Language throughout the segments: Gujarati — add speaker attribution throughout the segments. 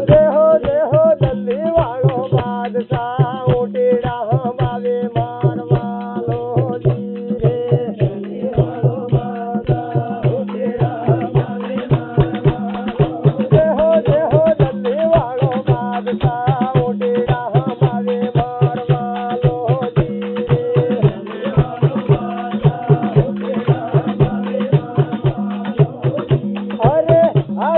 Speaker 1: દેહો જલ્દી વાળો બાદશાહ ઉટીડા હમાવે મારવાલો જી રે જલ્દી વાળો બાદશાહ ઉટીડા હમાવે મારવાલો દેહો જલ્દી વાળો બાદશાહ ઉટીડા હમાવે મારવાલો જી રે જલ્દી વાળો બાદશાહ ઉટીડા હમાવે મારવાલો જી અરે આ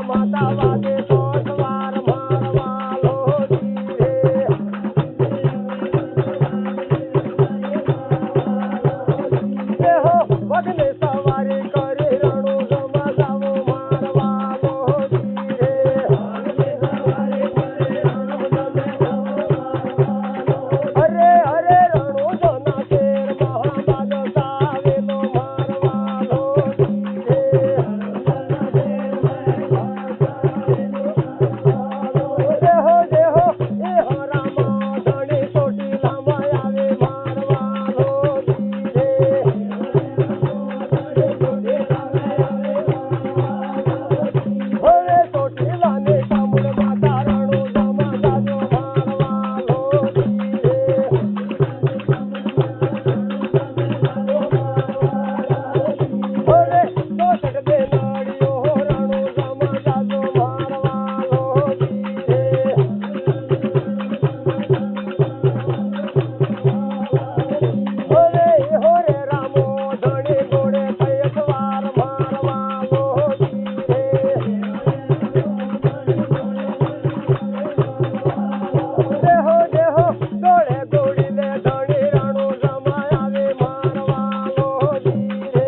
Speaker 1: માતા વાગે તો સવાર મારવાલો ધીરે દેહો વગને સવારી કરી રણું જમા જાવો મારવાલો ધીરે અરે અરે રણું જના શેર મહાબાદ સાવેલો મારવાલો ધીરે દેહો દેહો એ હરામાં ધણી સોટી લાંબા આવે મારવાલો ધીરે હવે સોટી લાને સામુલ માતા રણું જમા જાજો મારવાલો ધીરે હવે ચોસઠ બે નાળીઓ રણું જમા જાજો મારવાલો ધીરે હવે હોરે રામો ધણી ગોળે થઈ સવાર મારવાલો ધીરે દેહો દેહો ગોળે ગોળી લે ધણી રણું જમા આવે મારવાલો ધીરે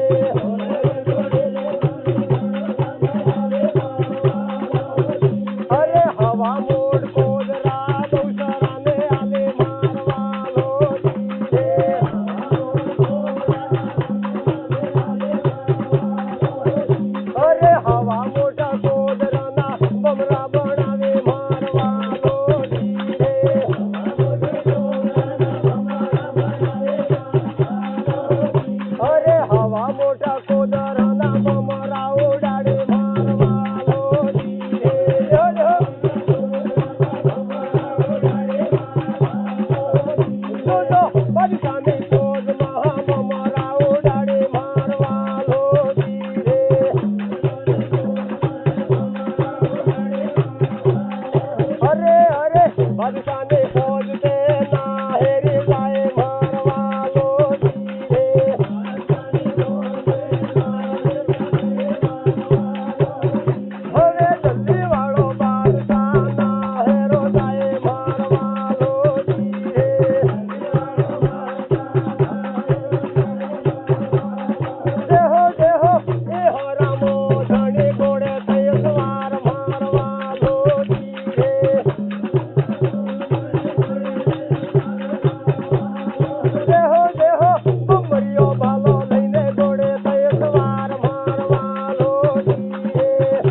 Speaker 1: અરે હવા મોડ કોદરા દોસરાને આલે મારવાલો ધીરે અરે હવા મોટા કોદરાના બમરા બનાવે મારવાલો ધીરે અરે હવા મોટા કોદરાના બમરા ઉડાડે મારવાલો ધીરે જોજો બાદશાહની ફોજમાં બમરા ઉડાડે મારવાલો ધીરે અરે અરે બાદશાહની ફોજ તે ના હેરી જાય મારવાલો ધીરે હવે જલ્દી વાળો બાદશાહ ના હેરો જાય મારવાલો ધીરે દેહો દેહો એ હરામો ધણી ગોળે થઈ સવાર મારવાલો ધીરે દેહો દેહો બમરીઓ ભાલો લઈને ગોળે થઈ સવાર મારવાલો ધીરે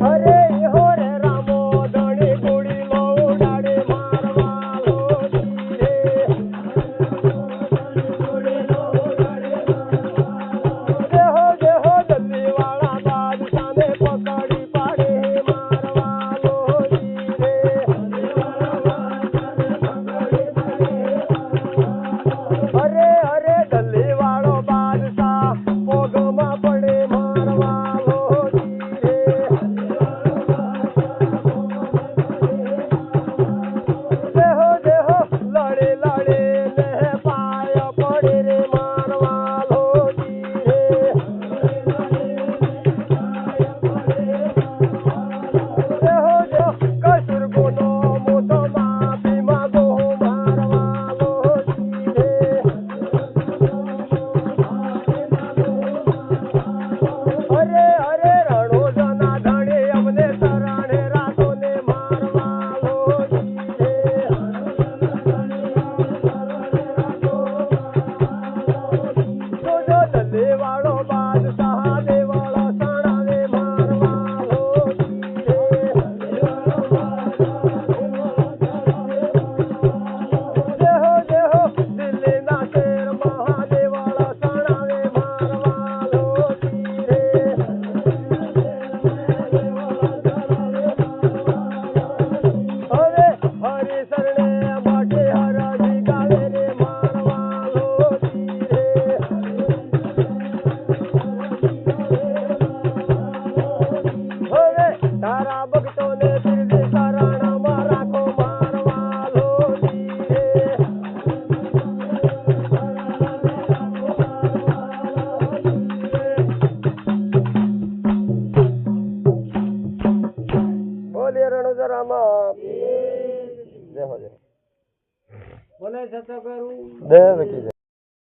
Speaker 1: અરે હોરે રામો ધણી ગોળી લો ઉડાડે મારવાલો ધીરે દેહો દેહો જલ્દી વાળા બાદશાહને પકડી પાડે મારવાલો ધીરે અરે અરે જલ્દી વાળો બાદશાહ પોગમાં પડે મારવાલો ધીરે દેહો દેહો લડે લડે ને પાય પડે રે મારવાલો ધીરે દેહો દેહો કસુર ગુનો મોટો માફી માગો મારવાલો ધીરે અરે અરે રણો જના ધણી અમને શરણે રાખો ને મારવાલો ધીરે જોજો જલ્દી વાળો બાદશાહ દેવાળો સણાવે મારવાલો ધીરે દેહો દેહો દિલ્હીના શેર મહાદેવાળો સણાવે મારવાલો ધીરે હવે હરી શરણે માટે હરાજી ગાવે રે મારવાલો ધીરે
Speaker 2: સતો કરું
Speaker 1: દેવકી જય